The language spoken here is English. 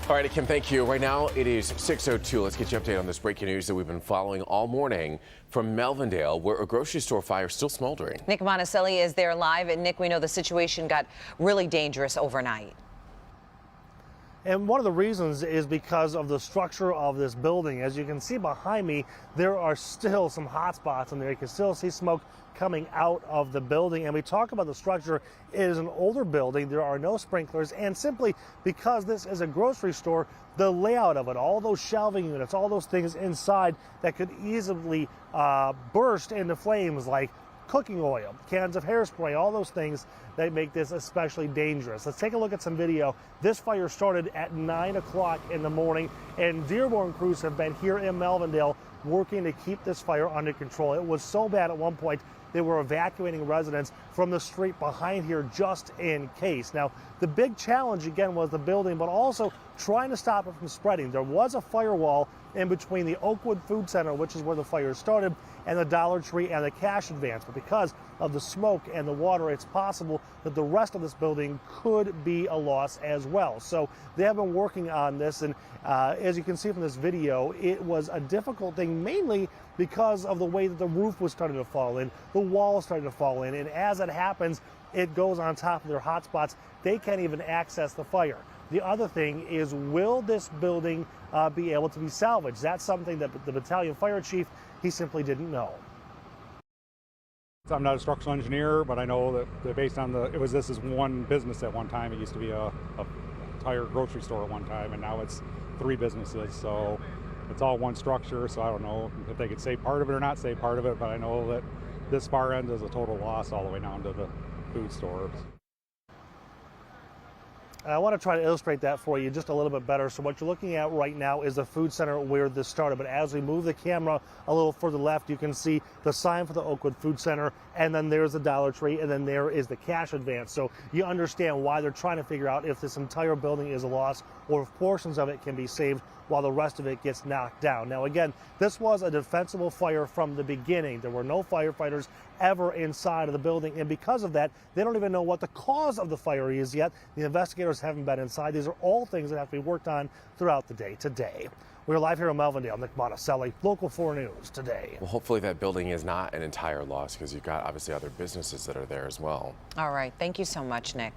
All right, Kim, thank you. Right now it is 6:02. Let's get you updated on this breaking news that we've been following all morning from Melvindale, where a grocery store fire is still smoldering. Nick Monticelli is there live. And Nick, we know the situation got really dangerous overnight. And one of the reasons is because of the structure of this building. As you can see behind me, there are still some hot spots in there. You can still see smoke coming out of the building. And we talk about the structure. It is an older building. There are no sprinklers. And simply because this is a grocery store, the layout of it, all those shelving units, all those things inside that could easily burst into flames, like cooking oil, cans of hairspray, all those things that make this especially dangerous. Let's take a look at some video. This fire started at 9 o'clock in the morning, and Dearborn crews have been here in Melvindale working to keep this fire under control. It was so bad at one point they were evacuating residents from the street behind here just in case. Now, the big challenge again was the building, but also trying to stop it from spreading. There was a firewall in between the Oakwood Food Center, which is where the fire started, and the Dollar Tree and the Cash Advance. But because of the smoke and the water, it's possible that the rest of this building could be a loss as well. So they have been working on this, and as you can see from this video, it was a difficult thing, mainly because of the way that the roof was starting to fall in, the wall starting to fall in, and as it happens, it goes on top of their hot spots. They can't even access the fire. The other thing is, will this building be able to be salvaged? That's something that the battalion fire chief, he simply didn't know. I'm not a structural engineer, but I know that based on this is one business at one time. It used to be a entire grocery store at one time, and now it's 3 businesses. So it's all one structure. So I don't know if they could save part of it or not save part of it, but I know that this far end is a total loss all the way down to the food stores. And I want to try to illustrate that for you just a little bit better. So what you're looking at right now is the food center where this started. But as we move the camera a little further left, you can see the sign for the Oakwood Food Center, and then there's the Dollar Tree, and then there is the Cash Advance. So you understand why they're trying to figure out if this entire building is a loss or if portions of it can be saved while the rest of it gets knocked down. Now again, this was a defensible fire from the beginning. There were no firefighters ever inside of the building, and because of that, they don't even know what the cause of the fire is yet. The investigators haven't been inside. These are all things that have to be worked on throughout the day today. We're live here in Melvindale. Nick Monticelli, Local 4 News today. Well, hopefully that building is not an entire loss, because you've got obviously other businesses that are there as well. All right. Thank you so much, Nick.